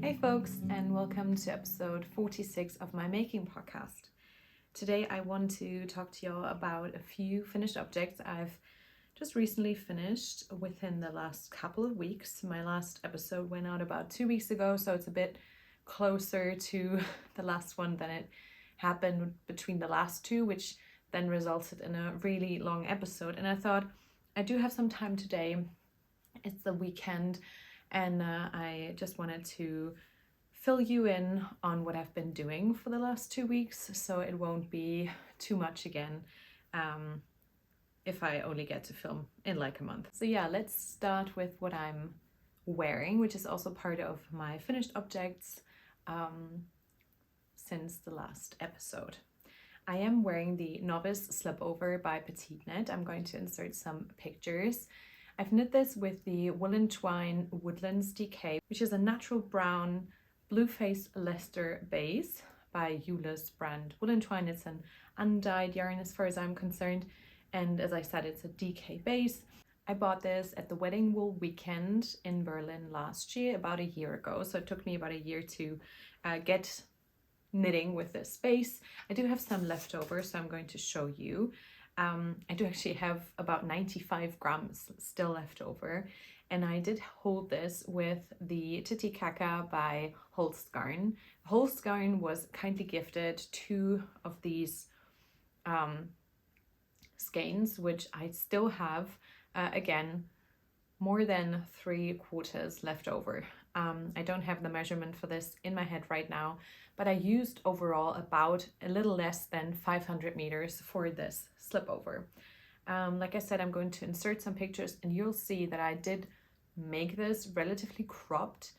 Hey folks, and welcome to episode 46 of my making podcast. Today I want to talk to y'all about a few finished objects I've just recently finished within the last couple of weeks. My last episode went out about 2 weeks ago, so it's a bit closer to the last one than it happened between the last two, which then resulted in a really long episode. And I thought I do have some time today. It's the weekend, and I just wanted to fill you in on what I've been doing for the last 2 weeks, so it won't be too much again if I only get to film in like a month. So yeah, let's start with what I'm wearing, which is also part of my finished objects since the last episode. I am wearing the Novice Slipover by petiteKnit. I'm going to insert some pictures. I've knit this with the Woolen Twine Woodlands DK, which is a natural brown blue-faced Leicester base by Eula's brand Woolen Twine. It's an undyed yarn as far as I'm concerned, and as I said, it's a DK base. I bought this at the Wedding Wool weekend in Berlin last year, about a year ago, so it took me about a year to get knitting with this base. I do have some left over, so I'm going to show you. I do actually have about 95 grams still left over, and I did hold this with the petiteKnit by Holstgarn. Holstgarn was kindly gifted 2 of these skeins, which I still have, again, more than 3/4 left over. I don't have the measurement for this in my head right now, but I used overall about a little less than 500 meters for this slipover. Like I said, I'm going to insert some pictures and you'll see that I did make this relatively cropped.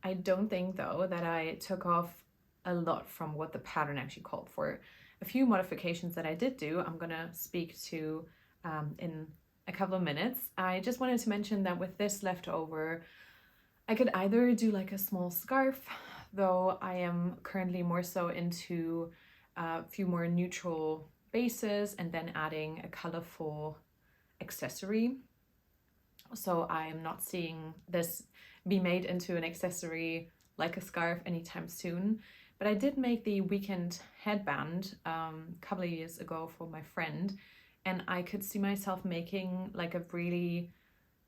I don't think though that I took off a lot from what the pattern actually called for. A few modifications that I did do, I'm gonna speak to in a couple of minutes. I just wanted to mention that with this leftover, I could either do like a small scarf, though I am currently more so into a few more neutral bases and then adding a colorful accessory. So I am not seeing this be made into an accessory like a scarf anytime soon. But I did make the weekend headband a couple of years ago for my friend, and I could see myself making like a really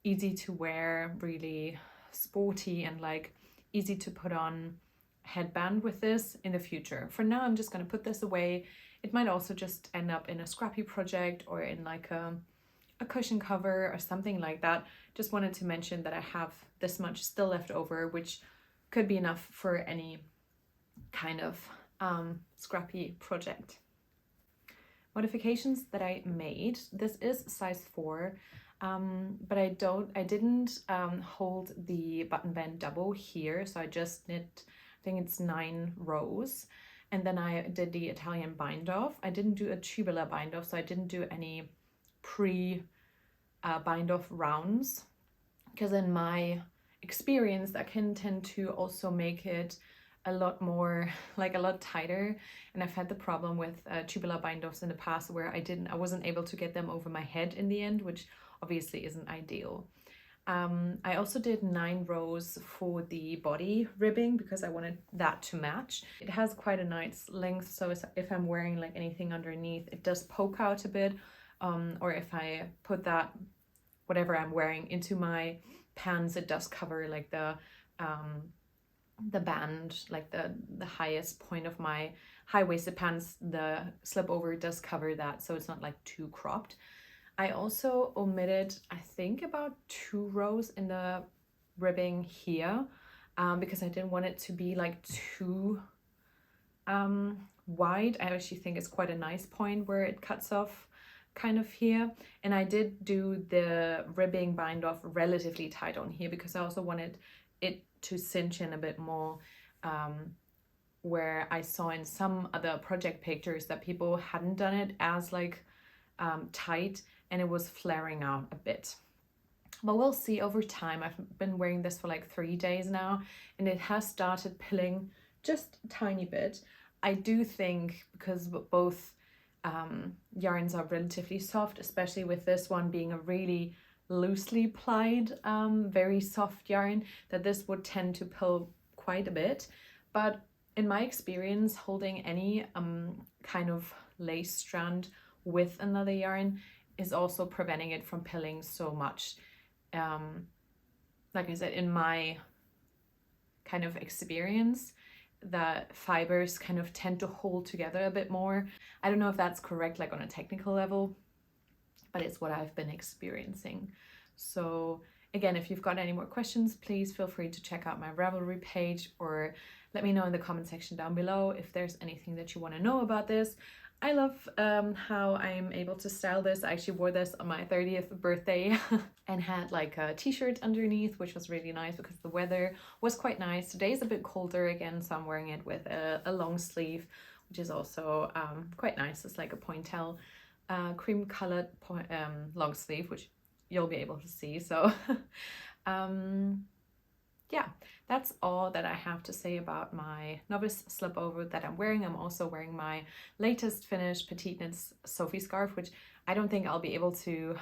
easy to wear, really sporty and like easy to put on headband with this in the future. For now, I'm just going to put this away. It might also just end up in a scrappy project or in like a cushion cover or something like that. Just wanted to mention that I have this much still left over, which could be enough for any kind of scrappy project. Modifications that I made. This is size 4. But I didn't hold the button band double here, so I just knit, I think it's 9 rows, and then I did the Italian bind off. I didn't do a tubular bind off, so I didn't do any bind off rounds, because in my experience that can tend to also make it a lot more, like a lot tighter, and I've had the problem with tubular bind offs in the past where I wasn't able to get them over my head in the end, which obviously isn't ideal. I also did 9 rows for the body ribbing because I wanted that to match. It has quite a nice length, so if I'm wearing like anything underneath, it does poke out a bit, or if I put that whatever I'm wearing into my pants, it does cover like the band, like the highest point of my high-waisted pants. The slipover does cover that, so it's not like too cropped. I also omitted, I think, about 2 rows in the ribbing here because I didn't want it to be like too wide. I actually think it's quite a nice point where it cuts off kind of here, and I did do the ribbing bind off relatively tight on here because I also wanted it to cinch in a bit more, where I saw in some other project pictures that people hadn't done it as like tight, and it was flaring out a bit. But we'll see over time. I've been wearing this for like 3 days now, and it has started pilling just a tiny bit. I do think because both yarns are relatively soft, especially with this one being a really loosely plied, very soft yarn, that this would tend to pill quite a bit, but in my experience, holding any kind of lace strand with another yarn is also preventing it from pilling so much. Like I said, in my kind of experience, the fibers kind of tend to hold together a bit more. I don't know if that's correct, like on a technical level, but it's what I've been experiencing. So again, if you've got any more questions, please feel free to check out my Ravelry page, or let me know in the comment section down below if there's anything that you want to know about this. I love how I'm able to style this. I actually wore this on my 30th birthday and had like a t-shirt underneath, which was really nice because the weather was quite nice. Today's a bit colder again, so I'm wearing it with a long sleeve, which is also quite nice. It's like a pointel cream colored long sleeve, which you'll be able to see. So yeah, that's all that I have to say about my Novice Slipover that I'm wearing. I'm also wearing my latest finished petiteKnit Sophie scarf, which I don't think I'll be able to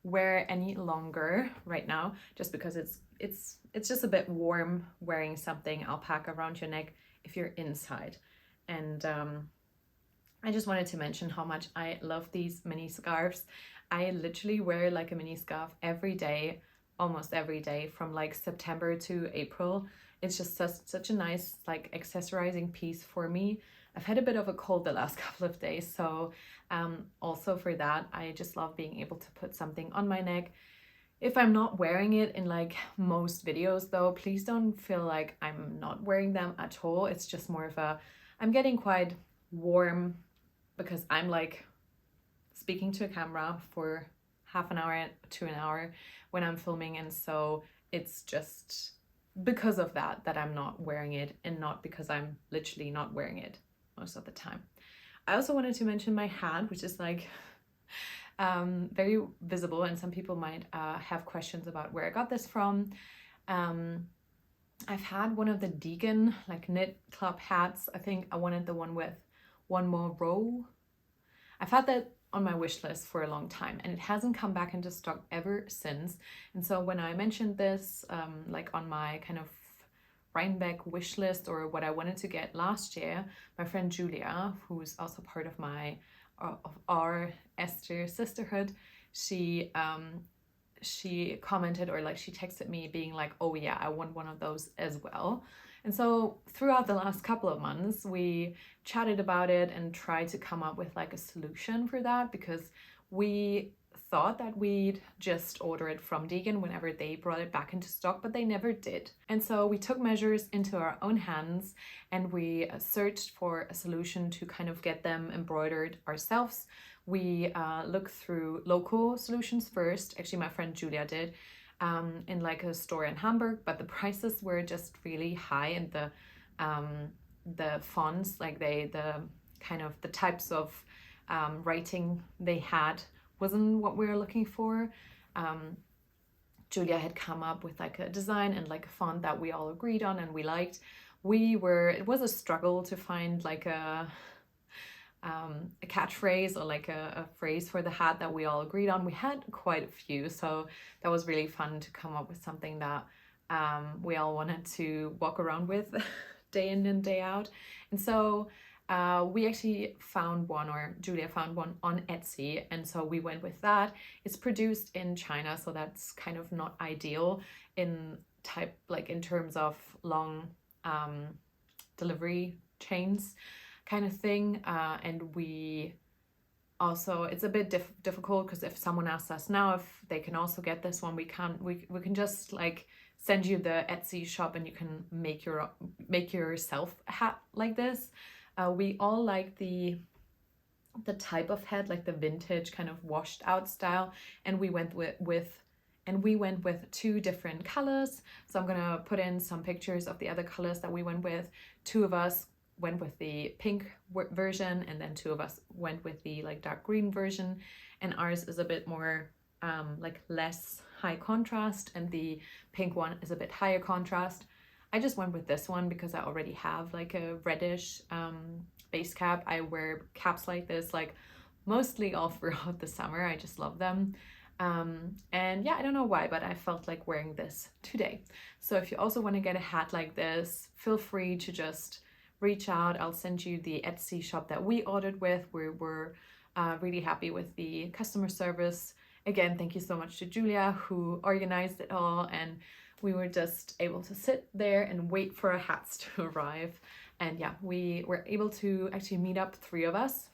wear any longer right now, just because it's just a bit warm wearing something alpaca around your neck if you're inside. And I just wanted to mention how much I love these mini scarves. I literally wear like a mini scarf every day, almost every day, from like September to April. It's just such a nice like accessorizing piece for me. I've had a bit of a cold the last couple of days, so also for that, I just love being able to put something on my neck. If I'm not wearing it in like most videos though, please don't feel like I'm not wearing them at all. It's just more of a, I'm getting quite warm because I'm like speaking to a camera for half an hour to an hour when I'm filming, and so it's just because of that I'm not wearing it, and not because I'm literally not wearing it most of the time. I also wanted to mention my hat, which is like very visible, and some people might have questions about where I got this from. I've had one of the Deegan like knit club hats. I think I wanted the one with one more row. I've had that on my wish list for a long time, and it hasn't come back into stock ever since. And so when I mentioned this like on my kind of Rhinebeck wish list, or what I wanted to get last year, my friend Julia, who's also part of my of our Esther sisterhood, she commented, or like she texted me being like, oh yeah, I want one of those as well. And so throughout the last couple of months, we chatted about it and tried to come up with like a solution for that, because we thought that we'd just order it from Deegan whenever they brought it back into stock, but they never did. And so we took measures into our own hands, and we searched for a solution to kind of get them embroidered ourselves. We looked through local solutions first. Actually, my friend Julia did. In like a store in Hamburg, but the prices were just really high, and the fonts, like the kind of the types of writing they had wasn't what we were looking for. Julia had come up with like a design and like a font that we all agreed on and we liked. It was a struggle to find like a catchphrase or like a phrase for the hat that we all agreed on. We had quite a few, so that was really fun to come up with something that we all wanted to walk around with day in and day out. And so we actually found one, or Julia found one on Etsy, and so we went with that. It's produced in China, so that's kind of not ideal in terms of long delivery chains kind of thing, and we also, it's a bit difficult because if someone asks us now if they can also get this one, we can just like send you the Etsy shop and you can make yourself a hat like this. We all like the type of hat, like the vintage kind of washed out style, and we went with two different colors. So I'm gonna put in some pictures of the other colors that we went with. Two of us went with the pink version, and then two of us went with the like dark green version, and ours is a bit more like less high contrast, and the pink one is a bit higher contrast. I just went with this one because I already have like a reddish base cap. I wear caps like this like mostly all throughout the summer. I just love them. And yeah, I don't know why, but I felt like wearing this today. So if you also want to get a hat like this, feel free to just reach out. I'll send you the Etsy shop that we ordered with. We were really happy with the customer service. Again, thank you so much to Julia who organized it all, and we were just able to sit there and wait for our hats to arrive. And yeah, we were able to actually meet up, 3 of us,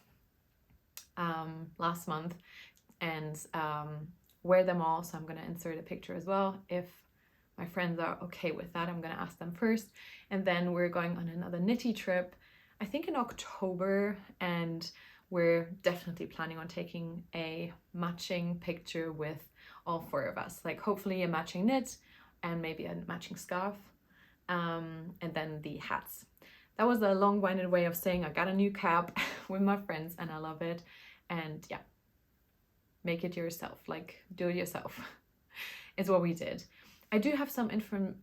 last month, and wear them all. So I'm going to insert a picture as well. If my friends are okay with that, I'm going to ask them first. And then we're going on another knitty trip, I think in October, and we're definitely planning on taking a matching picture with all 4 of us, like hopefully a matching knit and maybe a matching scarf, and then the hats. That was a long-winded way of saying I got a new cap with my friends and I love it. And yeah, make it yourself, like do it yourself is what we did. I do have some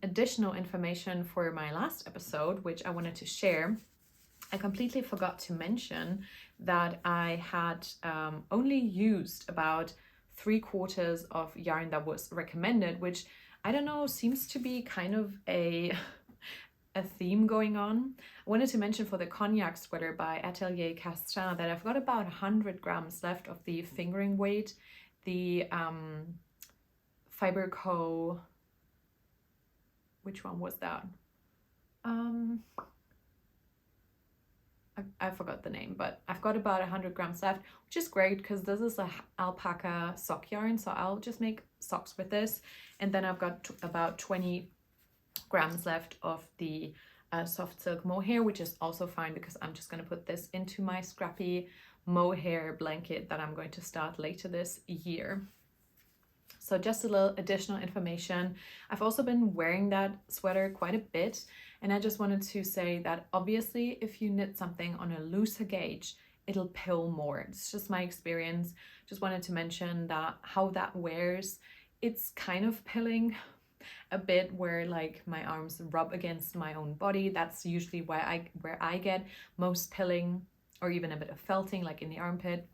additional information for my last episode, which I wanted to share. I completely forgot to mention that I had only used about 3/4 of yarn that was recommended, which I don't know, seems to be kind of a theme going on. I wanted to mention for the cognac sweater by Atelier Castin that I've got about 100 grams left of the fingering weight, the Fiber Co. Which one was that? I forgot the name, but I've got about 100 grams left, which is great because this is a alpaca sock yarn, so I'll just make socks with this. And then I've got about 20 grams left of the soft silk mohair, which is also fine because I'm just going to put this into my scrappy mohair blanket that I'm going to start later this year. So just a little additional information. I've also been wearing that sweater quite a bit, and I just wanted to say that obviously if you knit something on a looser gauge, it'll pill more. It's just my experience. Just wanted to mention that how that wears, it's kind of pilling a bit where like my arms rub against my own body. That's usually where I get most pilling, or even a bit of felting like in the armpit.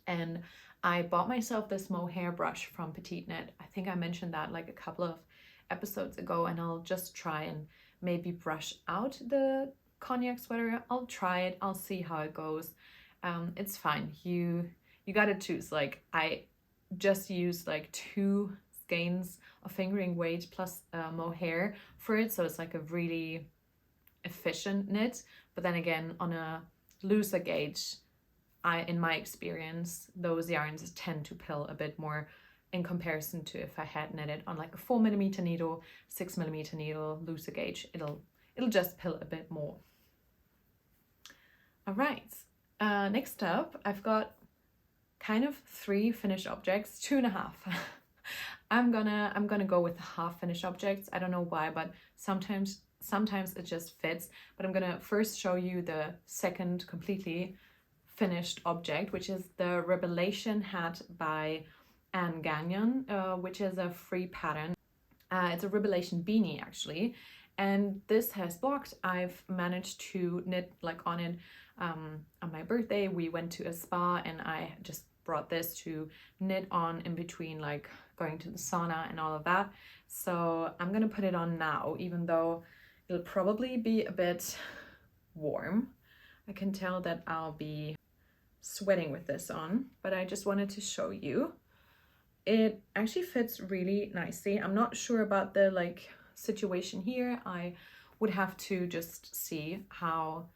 And I bought myself this mohair brush from petiteKnit. I think I mentioned that like a couple of episodes ago, and I'll just try and maybe brush out the cognac sweater. I'll try it, I'll see how it goes. It's fine. You gotta choose. Like I just used like 2 skeins of fingering weight plus mohair for it, so it's like a really efficient knit. But then again, on a looser gauge, in my experience, those yarns tend to pill a bit more in comparison to if I had knitted on like a 4mm needle, 6mm needle, looser gauge. It'll just pill a bit more. All right, next up, I've got kind of 3 finished objects, 2.5. I'm gonna go with half finished objects. I don't know why, but sometimes it just fits. But I'm gonna first show you the second completely finished object, which is the Ribelation hat by Gagnon, which is a free pattern. It's a Ribelation Beanie actually, and this has blocked. I've managed to knit like on it on my birthday. We went to a spa and I just brought this to knit on in between like going to the sauna and all of that. So I'm gonna put it on now, even though it'll probably be a bit warm. I can tell that I'll be sweating with this on, but I just wanted to show you. It actually fits really nicely. I'm not sure about the like situation here. I would have to just see how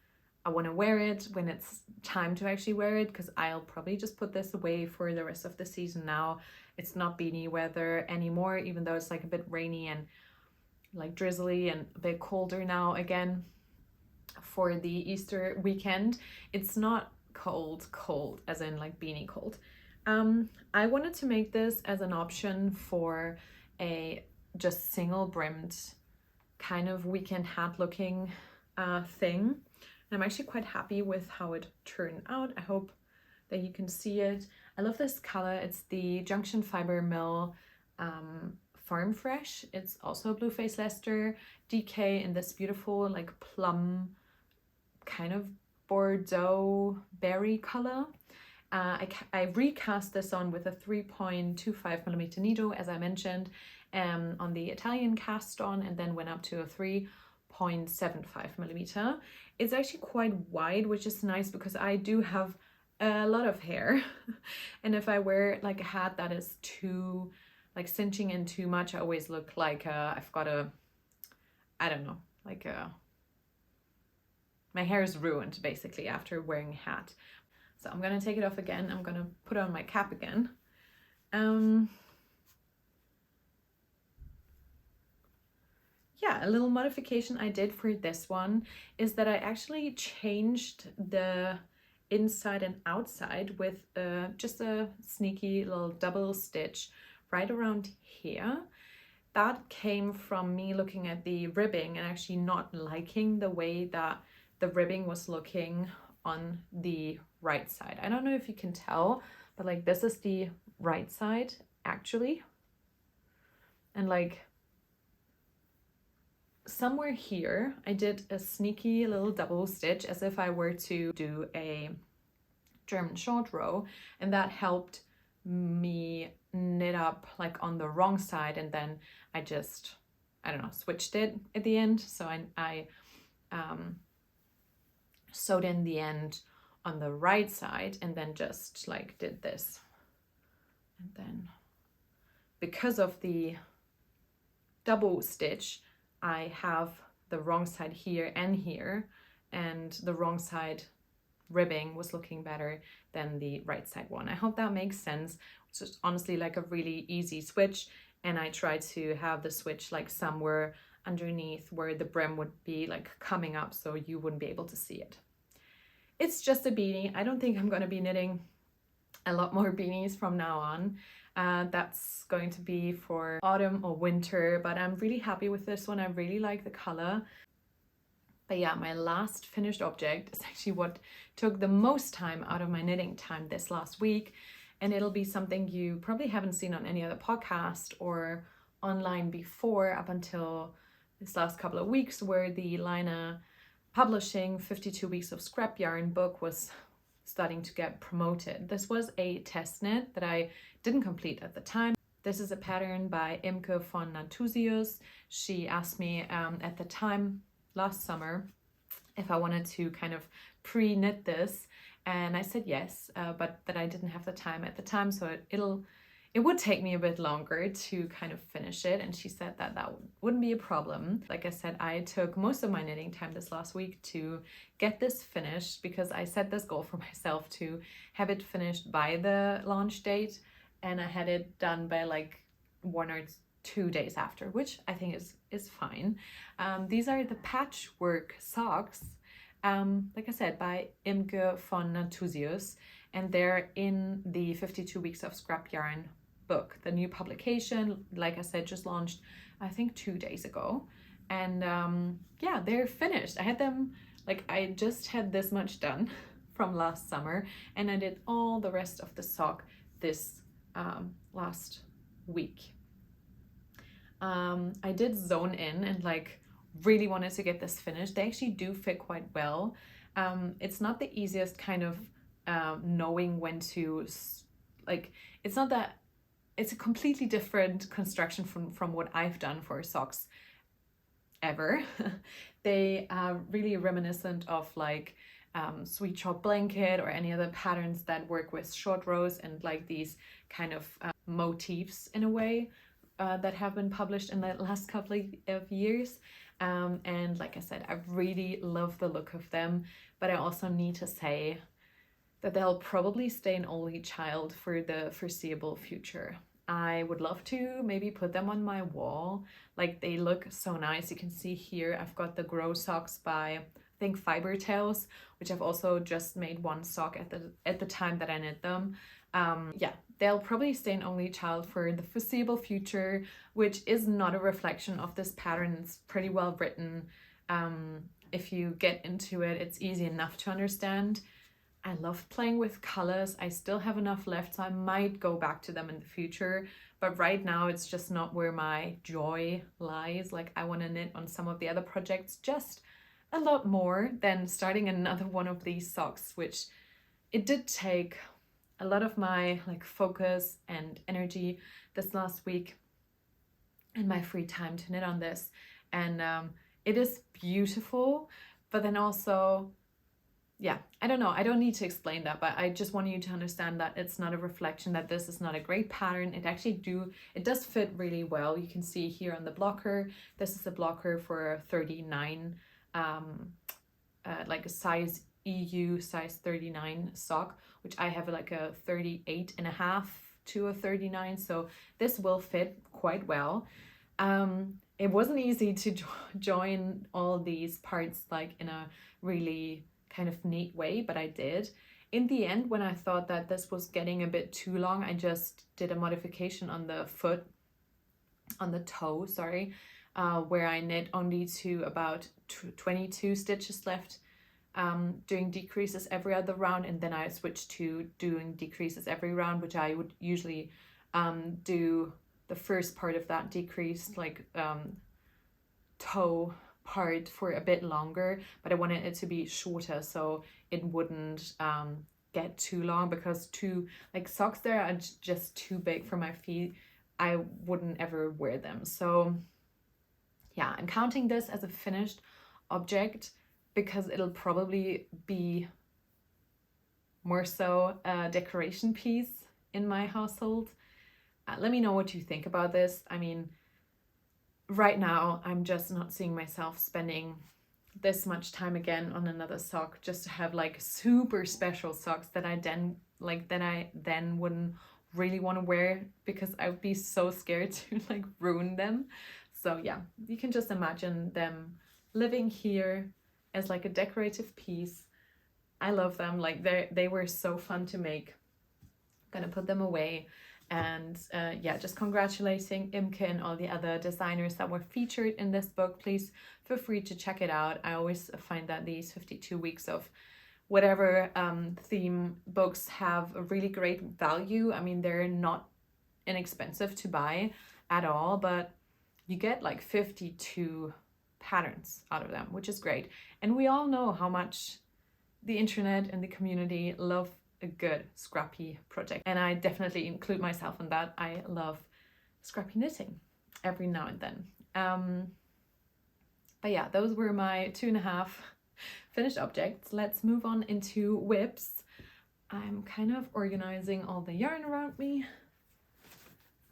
I want to wear it when it's time to actually wear it, because I'll probably just put this away for the rest of the season now. It's not beanie weather anymore, even though it's like a bit rainy and like drizzly and a bit colder now again for the Easter weekend. It's not cold as in like beanie cold. I wanted to make this as an option for a just single brimmed kind of weekend hat looking thing, and I'm actually quite happy with how it turned out. I hope that you can see it. I love this color. It's the Junction Fiber Mill Farm Fresh. It's also Blue Face Leicester DK in this beautiful like plum kind of Bordeaux berry color, I recast this on with a 3.25mm needle, as I mentioned, on the Italian cast on, and then went up to a 3.75mm. It's actually quite wide, which is nice because I do have a lot of hair. And if I wear like a hat that is too like cinching in too much, I always look like I've got a, I don't know, like my hair is ruined basically after wearing a hat. So I'm gonna take it off again. I'm gonna put on my cap again. Yeah, a little modification I did for this one is that I actually changed the inside and outside with just a sneaky little double stitch right around here. That came from me looking at the ribbing and actually not liking the way that the ribbing was looking on the right side. I don't know if you can tell, but like this is the right side actually. And like somewhere here, I did a sneaky little double stitch as if I were to do a German short row, and that helped me knit up like on the wrong side, and then I just, I don't know, switched it at the end. So I sewed in the end on the right side and then just like did this. And then because of the double stitch, I have the wrong side here and here, and the wrong side ribbing was looking better than the right side one. I hope that makes sense. It's just honestly like a really easy switch, and I tried to have the switch like somewhere underneath where the brim would be like coming up so you wouldn't be able to see it. It's just a beanie. I don't think I'm going to be knitting a lot more beanies from now on. That's going to be for autumn or winter, but I'm really happy with this one. I really like the color. But yeah, my last finished object is actually what took the most time out of my knitting time this last week. And it'll be something you probably haven't seen on any other podcast or online before up until this last couple of weeks, where the Lina Publishing 52 Weeks of Scrap Yarn book was starting to get promoted. This was a test knit that I didn't complete at the time. This is a pattern by Imke von Nathusius. She asked me at the time last summer if I wanted to kind of pre-knit this, and I said yes, but that I didn't have the time at the time, so it would take me a bit longer to kind of finish it, and she said that that wouldn't be a problem. Like I said, I took most of my knitting time this last week to get this finished because I set this goal for myself to have it finished by the launch date, and I had it done by like 1 or 2 days after, which I think is fine. These are the Patchwork socks, like I said, by Imke von Nathusius, and they're in the 52 Weeks of Scrap Yarn book. The new publication, like I said, just launched I think 2 days ago, and yeah, they're finished. I had them, like I just had this much done from last summer, and I did all the rest of the sock this last week. I did zone in and like really wanted to get this finished. They actually do fit quite well. It's not the easiest kind of knowing when to, like, it's not that, it's a completely different construction from what I've done for socks ever. They are really reminiscent of like Sweet Shop Blanket or any other patterns that work with short rows and like these kind of motifs in a way that have been published in the last couple of years. And like I said, I really love the look of them, but I also need to say that they'll probably stay an only child for the foreseeable future. I would love to maybe put them on my wall. Like they look so nice. You can see here I've got the Grow socks by I think Fiber Tales, which I've also just made one sock at the time that I knit them. Yeah, they'll probably stay an only child for the foreseeable future, which is not a reflection of this pattern. It's pretty well written. If you get into it, it's easy enough to understand. I love playing with colors. I still have enough left, so I might go back to them in the future. But right now, it's just not where my joy lies. Like I want to knit on some of the other projects just a lot more than starting another one of these socks, which it did take a lot of my like focus and energy this last week and my free time to knit on this. And it is beautiful, but then also, yeah, I don't know, I don't need to explain that, but I just want you to understand that it's not a reflection that this is not a great pattern. It does fit really well. You can see here on the blocker, this is a blocker for a 39, like a size EU size 39 sock, which I have like a 38.5 to a 39, so this will fit quite well. It wasn't easy to join all these parts like in a really kind of neat way, but I did. In the end, when I thought that this was getting a bit too long, I just did a modification on the toe, sorry, where I knit only to about 22 stitches left, doing decreases every other round, and then I switched to doing decreases every round, which I would usually do the first part of that decrease, like toe part, for a bit longer, but I wanted it to be shorter so it wouldn't get too long, because socks there are just too big for my feet. I wouldn't ever wear them. So yeah, I'm counting this as a finished object because it'll probably be more so a decoration piece in my household. Let me know what you think about this. I mean, right now, I'm just not seeing myself spending this much time again on another sock just to have like super special socks that I then wouldn't really want to wear, because I would be so scared to like ruin them. So yeah, you can just imagine them living here as like a decorative piece. I love them. Like they were so fun to make. I'm gonna put them away. And yeah, just congratulating Imke and all the other designers that were featured in this book. Please feel free to check it out. I always find that these 52 weeks of whatever theme books have a really great value. I mean, they're not inexpensive to buy at all, but you get like 52 patterns out of them, which is great. And we all know how much the internet and the community love a good scrappy project, and I definitely include myself in that. I love scrappy knitting every now and then. But yeah, those were my 2.5 finished objects. Let's move on into whips. I'm kind of organizing all the yarn around me,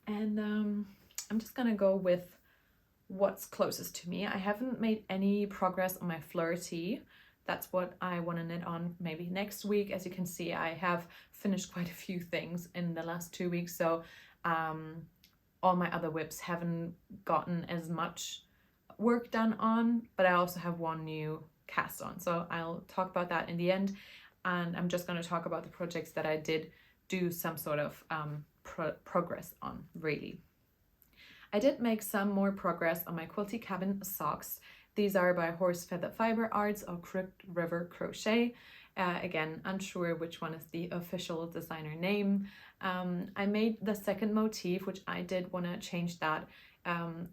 and I'm just gonna go with what's closest to me. I haven't made any progress on my flirty. That's what I want to knit on maybe next week. As you can see, I have finished quite a few things in the last 2 weeks, so all my other whips haven't gotten as much work done on, but I also have one new cast on, so I'll talk about that in the end. And I'm just going to talk about the projects that I did do some sort of progress on, really. I did make some more progress on my quilty cabin socks. These are by Horse Feather Fiber Arts or Crooked River Crochet. Again, unsure which one is the official designer name. I made the second motif, which I did want to change that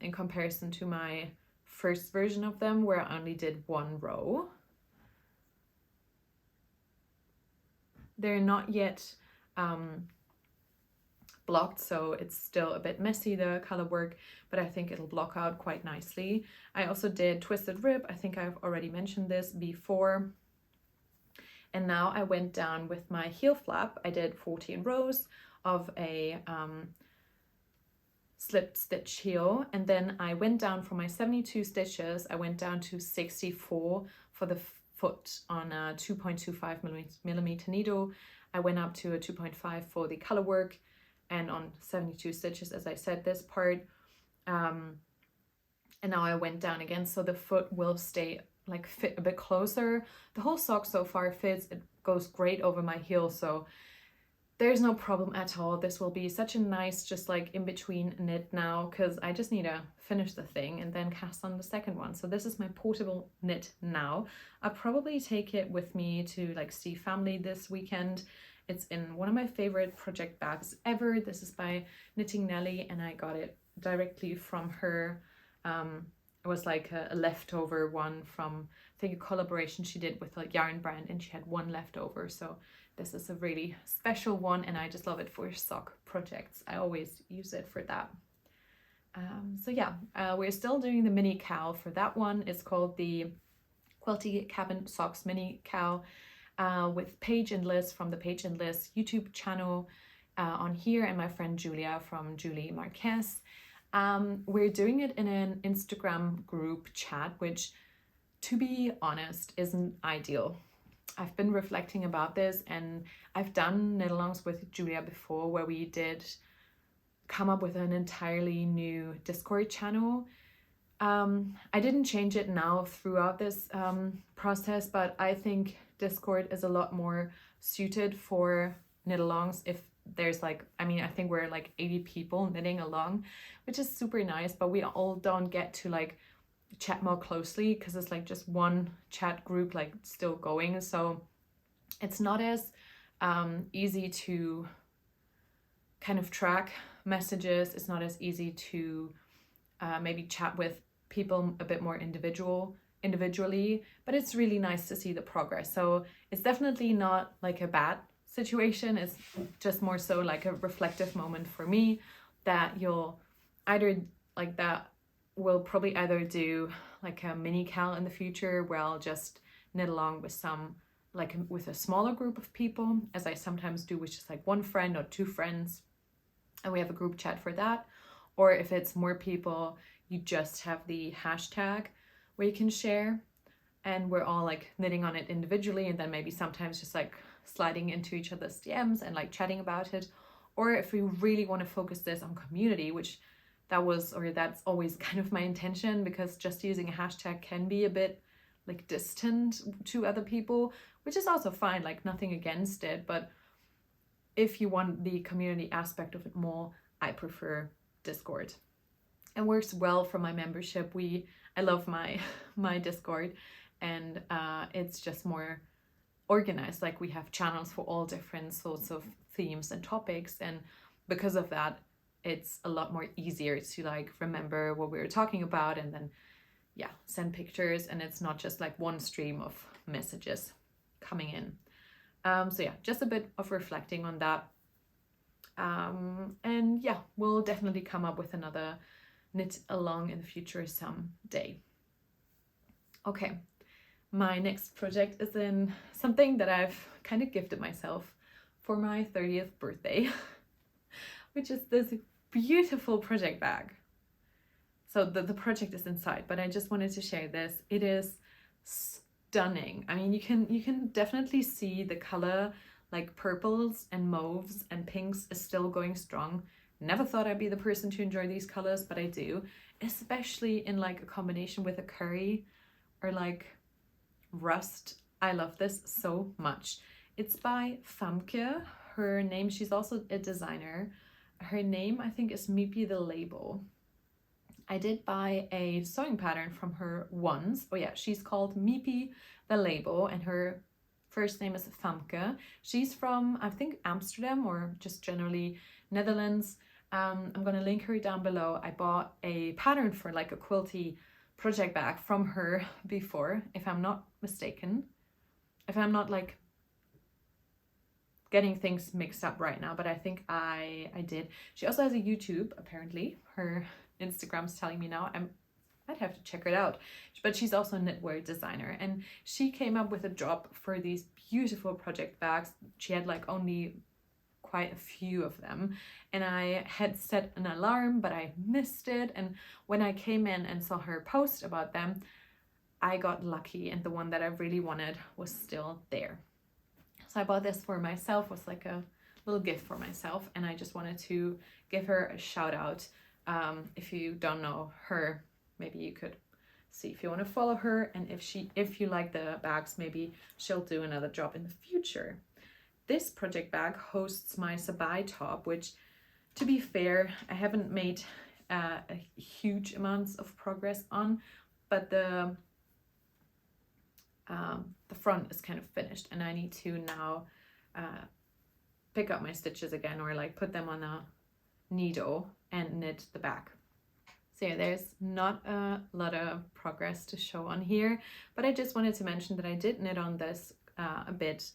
in comparison to my first version of them, where I only did one row. They're not yet blocked, so it's still a bit messy, the color work, but I think it'll block out quite nicely. I also did Twisted Rib. I think I've already mentioned this before. And now I went down with my heel flap. I did 14 rows of a slipped stitch heel, and then I went down from my 72 stitches, I went down to 64 for the foot on a 2.25 millimeter needle. I went up to a 2.5 for the color work, and on 72 stitches, as I said, this part. And now I went down again, so the foot will stay like fit a bit closer. The whole sock so far fits. It goes great over my heel, so there's no problem at all. This will be such a nice just like in between knit now, because I just need to finish the thing and then cast on the second one. So this is my portable knit now. I'll probably take it with me to like see family this weekend. It's in one of my favorite project bags ever. This is by Knitting Nelly, and I got it directly from her. It was like a leftover one from, I think, a collaboration she did with a yarn brand, and she had one left over. So This is a really special one, and I just love it for sock projects. I always use it for that. So yeah, we're still doing the mini cow for that one. It's called the Quilty Cabin Socks Mini Cow, with Paige and Liz from the Paige and Liz YouTube channel on here, and my friend Julia from Julie Marquez. We're doing it in an Instagram group chat, which, to be honest, isn't ideal. I've been reflecting about this, and I've done knit-alongs with Julia before where we did come up with an entirely new Discord channel. I didn't change it now throughout this process, but I think Discord is a lot more suited for knit-alongs if there's like, I mean, I think we're like 80 people knitting along, which is super nice, but we all don't get to like chat more closely because it's like just one chat group like still going, so it's not as easy to kind of track messages. It's not as easy to maybe chat with people a bit more individually, but it's really nice to see the progress. So it's definitely not like a bad situation. It's just more so like a reflective moment for me that you'll either like that we'll probably either do like a mini cal in the future where I'll just knit along with some like with a smaller group of people, as I sometimes do with just like one friend or two friends, and we have a group chat for that. Or if it's more people, you just have the hashtag where you can share and we're all like knitting on it individually, and then maybe sometimes just like sliding into each other's DMs and like chatting about it. Or if we really want to focus this on community, which that's always kind of my intention, because just using a hashtag can be a bit like distant to other people, which is also fine, like nothing against it. But if you want the community aspect of it more, I prefer Discord. It works well for my membership. I love my Discord, and it's just more organized. Like we have channels for all different sorts of themes and topics, and because of that, it's a lot more easier to like remember what we were talking about and then send pictures, and it's not just like one stream of messages coming in. So yeah, just a bit of reflecting on that. And yeah, we'll definitely come up with another knit along in the future someday. Okay, my next project is in something that I've kind of gifted myself for my 30th birthday, which is this beautiful project bag. So the project is inside, but I just wanted to share this. It is stunning. I mean, you can definitely see the color, like purples and mauves and pinks is still going strong. Never thought I'd be the person to enjoy these colors, but I do, especially in like a combination with a curry or like rust. I love this so much. It's by Famke. Her name, she's also a designer. Her name, I think, is Mipi the Label. I did buy a sewing pattern from her once. Oh yeah, she's called Mipi the Label, and her first name is Famke. She's from, I think, Amsterdam or just generally Netherlands. I'm gonna link her down below. I bought a pattern for like a quilty project bag from her before, if I'm not mistaken. If I'm not like getting things mixed up right now, but I think I did. She also has a YouTube, apparently. Her Instagram's telling me now. I'd have to check it out. But she's also a knitwear designer, and she came up with a job for these beautiful project bags. She had like only quite a few of them, and I had set an alarm, but I missed it. And when I came in and saw her post about them, I got lucky, and the one that I really wanted was still there. So I bought this for myself, was like a little gift for myself, and I just wanted to give her a shout out. If you don't know her, maybe you could see if you want to follow her, and if you like the bags, maybe she'll do another job in the future. This project bag hosts my sabai top, which, to be fair, I haven't made a huge amounts of progress on, but the front is kind of finished, and I need to now pick up my stitches again, or like put them on a needle and knit the back. So yeah, there's not a lot of progress to show on here, but I just wanted to mention that I did knit on this a bit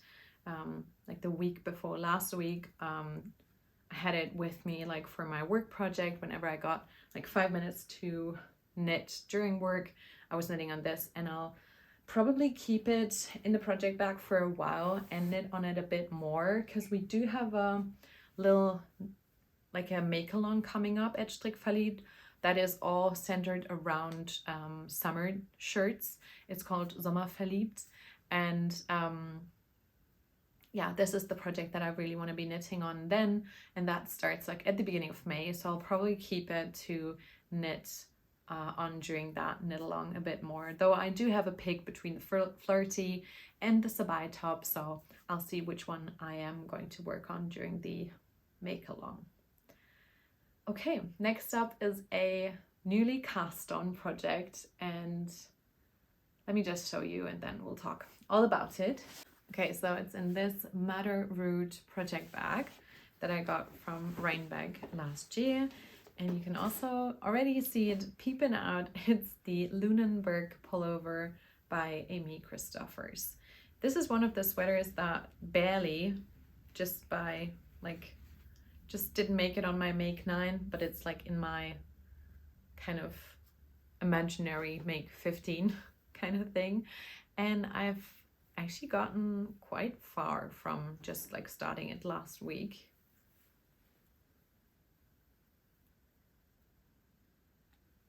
like the week before last week. I had it with me like for my work project. Whenever I got like 5 minutes to knit during work, I was knitting on this, and I'll probably keep it in the project bag for a while and knit on it a bit more, because we do have a little like a make-along coming up at Strick Verliebt that is all centered around summer shirts. It's called Sommer Verliebt, and yeah, this is the project that I really want to be knitting on then, and that starts like at the beginning of May, so I'll probably keep it to knit on during that knit along a bit more, though I do have a pick between the flirty and the sabai top, so I'll see which one I am going to work on during the make along. Okay, next up is a newly cast on project, and let me just show you and then we'll talk all about it. Okay, so it's in this Madder Root project bag that I got from Ribelation last year. And you can also already see it peeping out. It's the Lunenburg Pullover by Christoffers. This is one of the sweaters that barely, just didn't make it on my make 9, but it's like in my kind of imaginary make 15 kind of thing. And I've actually gotten quite far from just like starting it last week.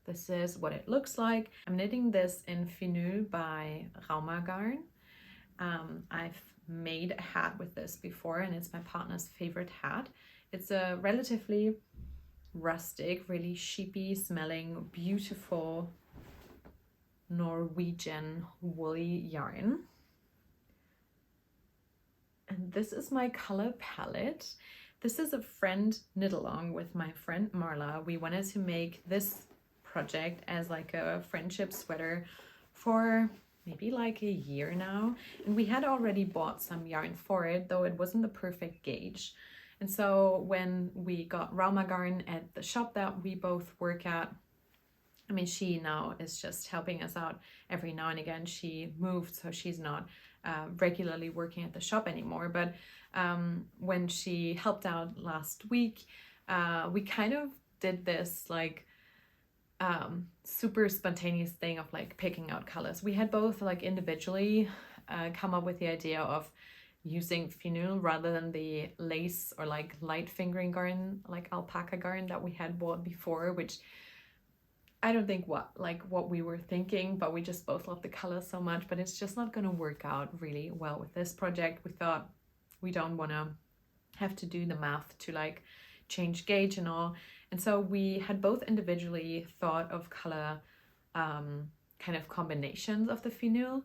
This is what it looks like. I'm knitting this in Fenouil by Raumergarn. I've made a hat with this before, and it's my partner's favorite hat. It's a relatively rustic, really sheepy smelling, beautiful Norwegian woolly yarn. And this is my color palette. This is a friend knit along with my friend Marla. We wanted to make this project as like a friendship sweater for maybe like a year now, and we had already bought some yarn for it, though it wasn't the perfect gauge. And so when we got Raumergarn at the shop that we both work at, I mean, she now is just helping us out every now and again. She moved, so she's not regularly working at the shop anymore, but when she helped out last week, we kind of did this like super spontaneous thing of like picking out colors. We had both like individually come up with the idea of using Fenouil rather than the lace or like light fingering yarn, like alpaca yarn that we had bought before, which I don't think what we were thinking, but we just both love the color so much. But it's just not going to work out really well with this project. We thought we don't want to have to do the math to like change gauge and all. And so we had both individually thought of color kind of combinations of the Fenouil.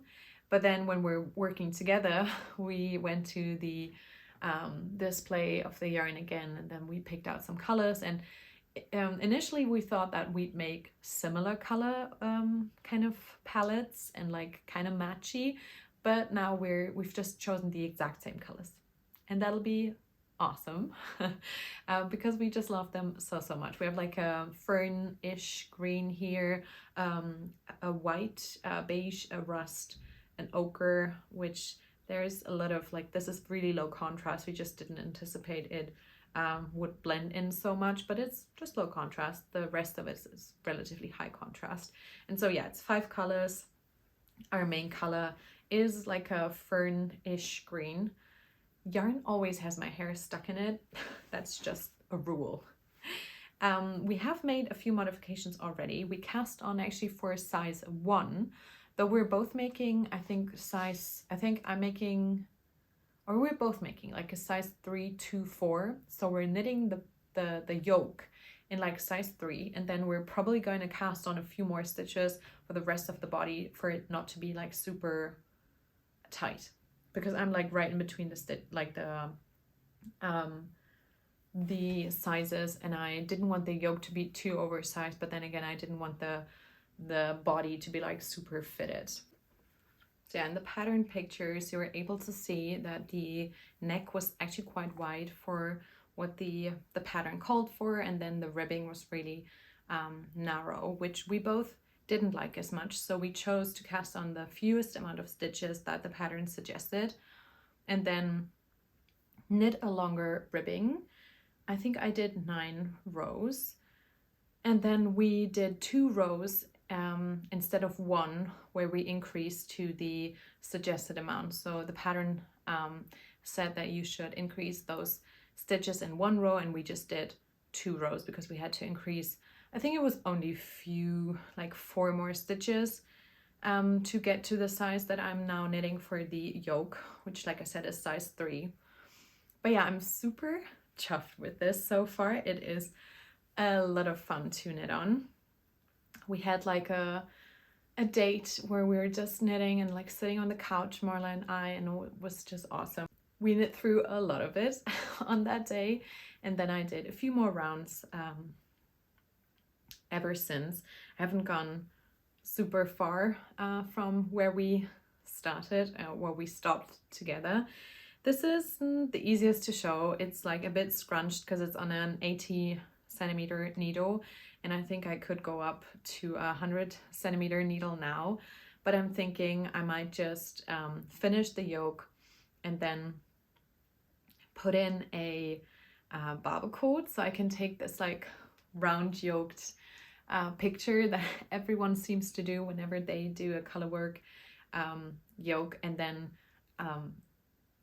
But then when we're working together, we went to the display of the yarn again, and then we picked out some colors. And initially we thought that we'd make similar color kind of palettes and like kind of matchy, but now we've just chosen the exact same colors, and that'll be awesome because we just love them so much. We have like a fern-ish green here, a white, beige, a rust, an ochre, which there's a lot of like, this is really low contrast. We just didn't anticipate it would blend in so much, but it's just low contrast. The rest of it is relatively high contrast. And so yeah, it's 5 colors. Our main color is like a fern-ish green. Yarn always has my hair stuck in it. That's just a rule. We have made a few modifications already. We cast on actually for a size 1, though we're both making, we're both making like a size 3 to 4. So we're knitting the yoke in like size 3, and then we're probably going to cast on a few more stitches for the rest of the body for it not to be like super tight, because I'm like right in between the sizes, and I didn't want the yoke to be too oversized, but then again I didn't want the body to be like super fitted. So yeah, in the pattern pictures you were able to see that the neck was actually quite wide for what the pattern called for, and then the ribbing was really narrow, which we both didn't like as much, so we chose to cast on the fewest amount of stitches that the pattern suggested. And then knit a longer ribbing. I think I did 9 rows, and then we did 2 rows instead of 1, where we increased to the suggested amount. So the pattern said that you should increase those stitches in 1 row, and we just did 2 rows because we had to increase, I think it was only few, like 4 more stitches to get to the size that I'm now knitting for the yoke, which, like I said, is size 3. But yeah, I'm super chuffed with this so far. It is a lot of fun to knit on. We had like a date where we were just knitting and like sitting on the couch, Marla and I, and it was just awesome. We knit through a lot of it on that day, and then I did a few more rounds ever since. I haven't gone super far from where we started, where we stopped together. This is the easiest to show. It's like a bit scrunched because it's on an 80 centimeter needle, and I think I could go up to a 100 centimeter needle now, but I'm thinking I might just finish the yoke and then put in a barber coat, so I can take this like round yoked picture that everyone seems to do whenever they do a color work yoke, and then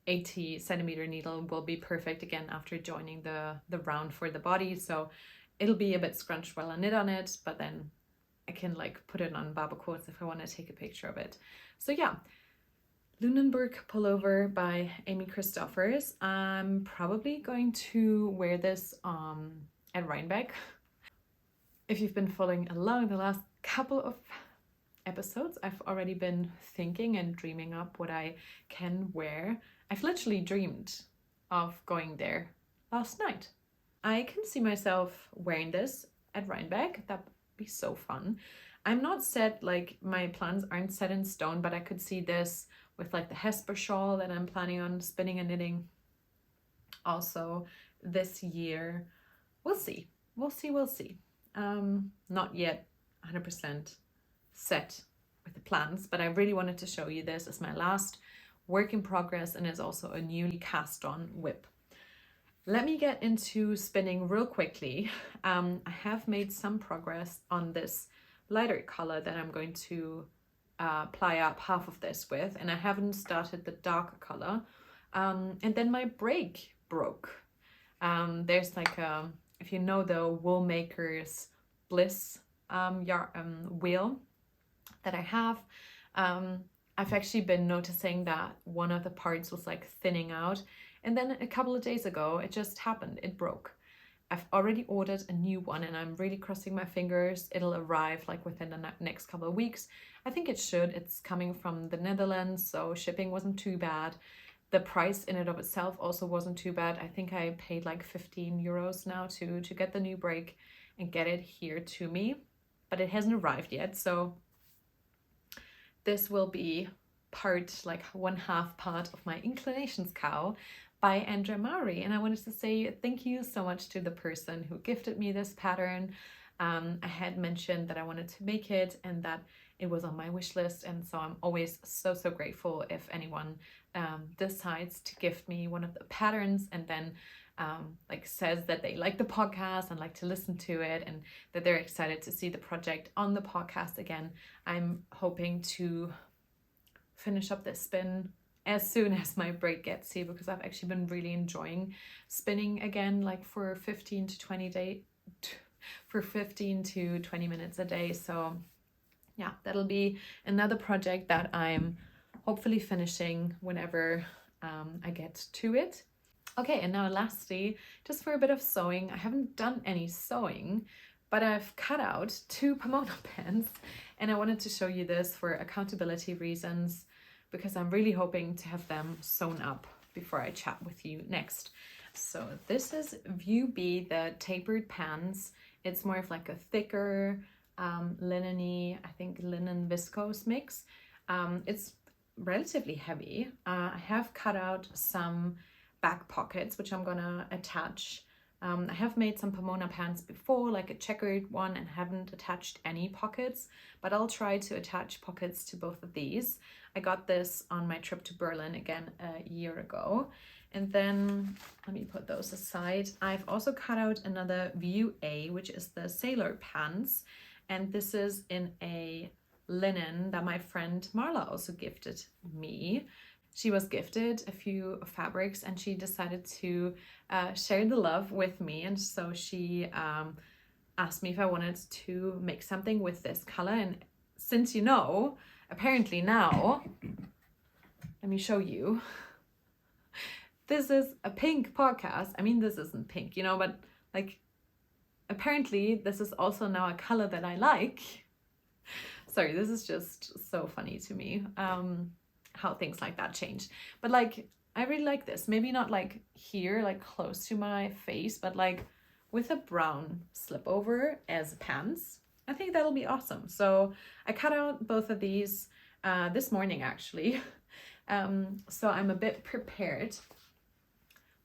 80 centimeter needle will be perfect again after joining the round for the body. So it'll be a bit scrunched while I knit on it, but then I can like put it on barber quotes if I want to take a picture of it. So yeah, Lunenburg Pullover by Amy Christoffers. I'm probably going to wear this at Rhinebeck. If you've been following along the last couple of episodes, I've already been thinking and dreaming up what I can wear. I've literally dreamed of going there last night. I can see myself wearing this at Rhinebeck. That'd be so fun. I'm not set, like my plans aren't set in stone, but I could see this with like the Hesper shawl that I'm planning on spinning and knitting also this year. We'll see. We'll see. Not yet 100% set with the plans, but I really wanted to show you this as my last work in progress, and is also a newly cast on whip. Let me get into spinning real quickly. I have made some progress on this lighter color that I'm going to ply up half of this with, and I haven't started the darker color. And then my break broke. There's like a, if you know the Woolmakers Bliss wheel that I have, I've actually been noticing that one of the parts was like thinning out, and then a couple of days ago it just happened, it broke. I've already ordered a new one, and I'm really crossing my fingers it'll arrive like within the next couple of weeks. I think it should. It's coming from the Netherlands, so shipping wasn't too bad. The price in and of itself also wasn't too bad. I think I paid like 15 euros now to get the new break and get it here to me, but it hasn't arrived yet. So this will be part, like 1/2 part of my Inclinations Cow by Andrea Maury. And I wanted to say thank you so much to the person who gifted me this pattern. I had mentioned that I wanted to make it and that it was on my wish list, and so I'm always so grateful if anyone decides to gift me one of the patterns and then like says that they like the podcast and like to listen to it, and that they're excited to see the project on the podcast again. I'm hoping to finish up this spin as soon as my break gets here, because I've actually been really enjoying spinning again, like for 15 to 20 minutes a day. So yeah, that'll be another project that I'm hopefully finishing whenever I get to it. Okay, and now lastly, just for a bit of sewing. I haven't done any sewing, but I've cut out 2 pomona pants, and I wanted to show you this for accountability reasons, because I'm really hoping to have them sewn up before I chat with you next. So this is View B, the tapered pants. It's more of like a thicker linen-y, I think linen viscose mix. It's relatively heavy. I have cut out some back pockets, which I'm gonna attach. I have made some pomona pants before, like a checkered one, and haven't attached any pockets, but I'll try to attach pockets to both of these. I got this on my trip to Berlin again a year ago, And then let me put those aside. I've also cut out another view A, which is the sailor pants. And this is in a linen that my friend Marla also gifted me. She was gifted a few fabrics and she decided to share the love with me. And so she asked me if I wanted to make something with this color. And since you know, apparently now, let me show you. This is a pink podcast. I mean, this isn't pink, you know, but like, apparently this is also now a color that I like. Sorry, this is just so funny to me, how things like that change. But like, I really like this. Maybe not like here, like close to my face, but like with a brown slip over as pants. I think that'll be awesome. So I cut out both of these this morning, actually. So I'm a bit prepared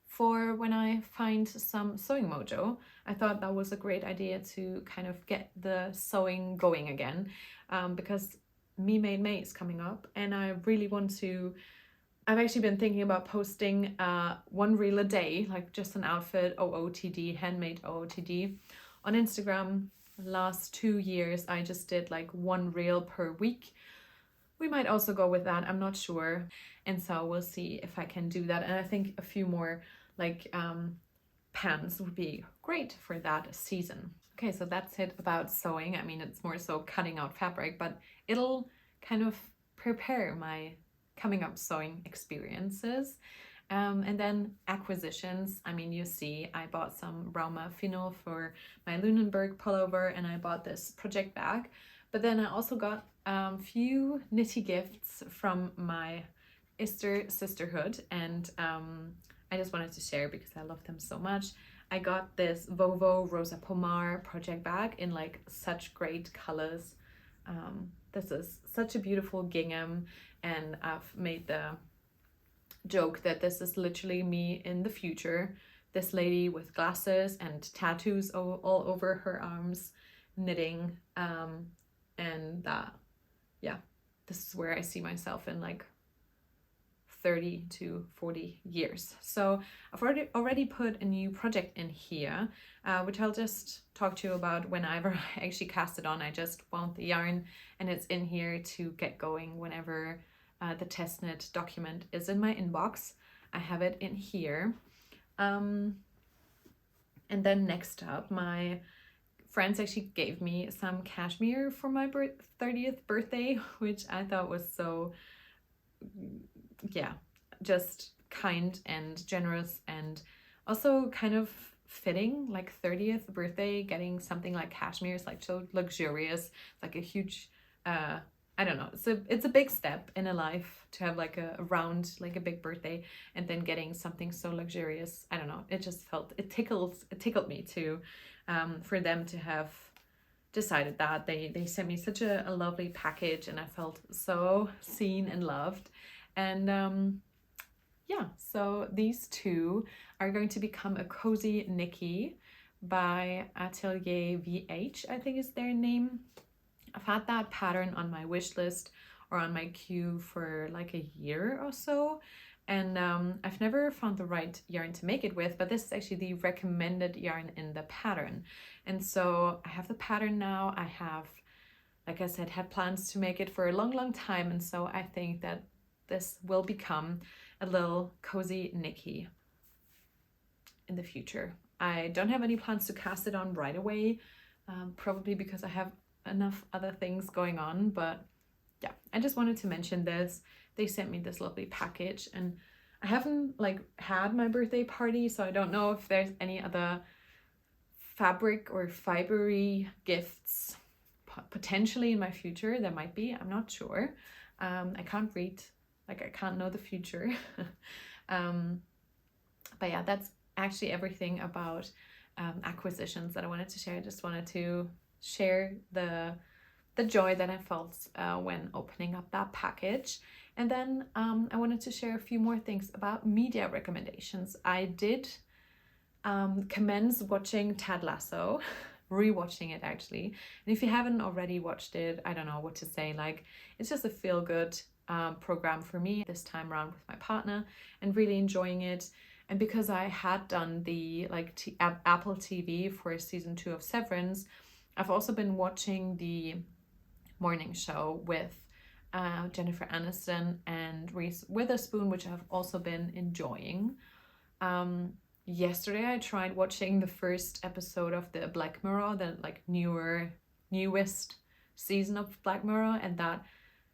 for when I find some sewing mojo. I thought that was a great idea to kind of get the sewing going again, because Me Made May is coming up and I really want to. I've actually been thinking about posting one reel a day, like just an outfit, OOTD, handmade OOTD, on Instagram. Last 2 years I just did like one reel per week. We might also go with that, I'm not sure. And so we'll see if I can do that. And I think a few more like pants would be great for that season. Okay, so that's it about sewing. I mean, it's more so cutting out fabric, but it'll kind of prepare my coming up sewing experiences. And then acquisitions. I mean, you see, I bought some Rauma Fino for my Lunenburg pullover and I bought this project bag. But then I also got a few knitty gifts from my Easter sisterhood, and I just wanted to share because I love them so much. I got this Vovo Rosa Pomar project bag in like such great colors. This is such a beautiful gingham, and I've made the joke that this is literally me in the future. This lady with glasses and tattoos all over her arms, knitting, and that, yeah, this is where I see myself in like 30 to 40 years. So I've already put a new project in here, which I'll just talk to you about whenever I actually cast it on. I just wound the yarn and it's in here to get going whenever the test knit document is in my inbox. I have it in here. And then next up, my friends actually gave me some cashmere for my 30th birthday, which I thought was so, yeah, just kind and generous and also kind of fitting. Like 30th birthday, getting something like cashmere is like so luxurious, like a huge, I don't know, it's a big step in a life to have like a round, like a big birthday, and then getting something so luxurious. I don't know, it just felt, it tickled me too, for them to have decided that. They sent me such a lovely package and I felt so seen and loved. And yeah, so these two are going to become a cozy Nikki by Atelier VH, I think is their name. I've had that pattern on my wish list or on my queue for like a year or so, and I've never found the right yarn to make it with, but this is actually the recommended yarn in the pattern. And so I have the pattern now. I have, like I said, had plans to make it for a long time, and so I think that this will become a little cozy Nikki in the future. I don't have any plans to cast it on right away, probably because I have enough other things going on, but yeah, I just wanted to mention this. They sent me this lovely package, and I haven't like had my birthday party, so I don't know if there's any other fabric or fibery gifts potentially in my future. There might be, I'm not sure. I can't read, like I can't know the future. But yeah, that's actually everything about acquisitions that I wanted to share. I just wanted to share the joy that I felt when opening up that package. And then I wanted to share a few more things about media recommendations. I did commence watching Ted Lasso, rewatching it actually. And if you haven't already watched it, I don't know what to say. Like, it's just a feel-good program for me this time around with my partner and really enjoying it. And because I had done the Apple TV for season 2 of Severance, I've also been watching the morning show with Jennifer Aniston and Reese Witherspoon, which I've also been enjoying. Yesterday I tried watching the first episode of the Black Mirror, the newest season of Black Mirror, and that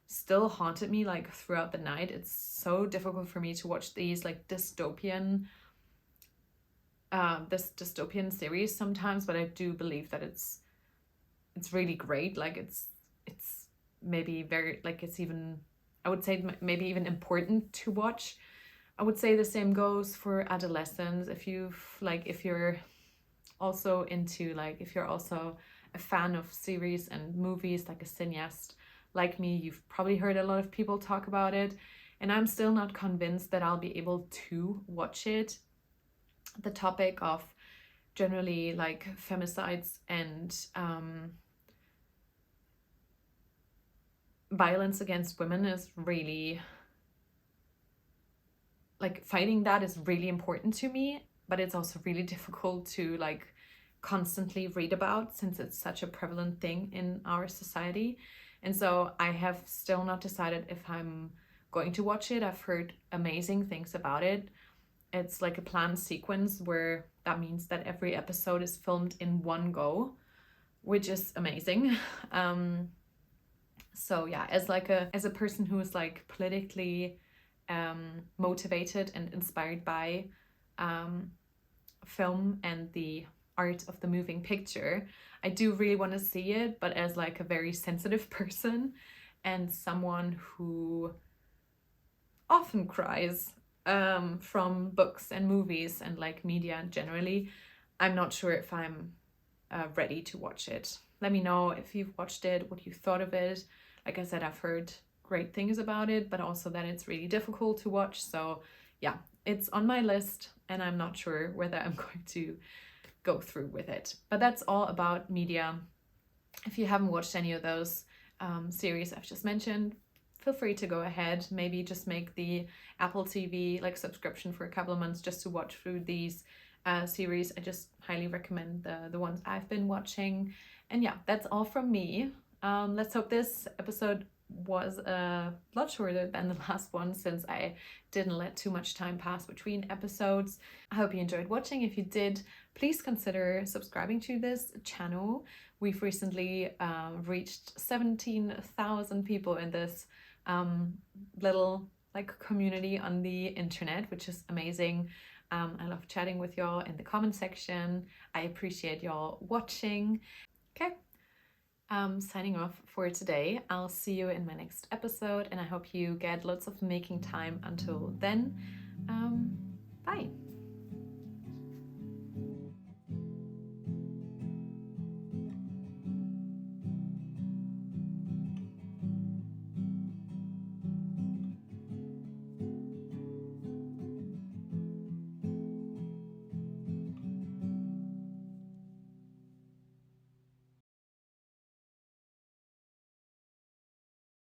still haunted me throughout the night. It's so difficult for me to watch these dystopian series sometimes, but I do believe that it's really great. It's maybe very it's even, I would say, maybe even important to watch. I would say the same goes for adolescents. If you're also into if you're also a fan of series and movies, like a cineast like me, you've probably heard a lot of people talk about it, and I'm still not convinced that I'll be able to watch it. The topic of generally femicides and violence against women is really fighting that is really important to me, but it's also really difficult to constantly read about, since it's such a prevalent thing in our society. And so I have still not decided if I'm going to watch it. I've heard amazing things about it. It's a planned sequence, where that means that every episode is filmed in one go, which is amazing. So yeah, as a person who is politically motivated and inspired by film and the art of the moving picture, I do really want to see it, but as a very sensitive person and someone who often cries from books and movies and media generally, I'm not sure if I'm ready to watch it. Let me know if you've watched it, what you thought of it. Like I said, I've heard great things about it, but also that it's really difficult to watch. So yeah, it's on my list, and I'm not sure whether I'm going to go through with it. But that's all about media. If you haven't watched any of those series I've just mentioned, feel free to go ahead. Maybe just make the Apple TV subscription for a couple of months just to watch through these series. I just highly recommend the ones I've been watching. And yeah, that's all from me. Let's hope this episode was a lot shorter than the last one, since I didn't let too much time pass between episodes. I hope you enjoyed watching. If you did, please consider subscribing to this channel. We've recently reached 17,000 people in this little community on the internet, which is amazing. I love chatting with y'all in the comment section. I appreciate y'all watching. Okay, signing off for today. I'll see you in my next episode, and I hope you get lots of making time until then.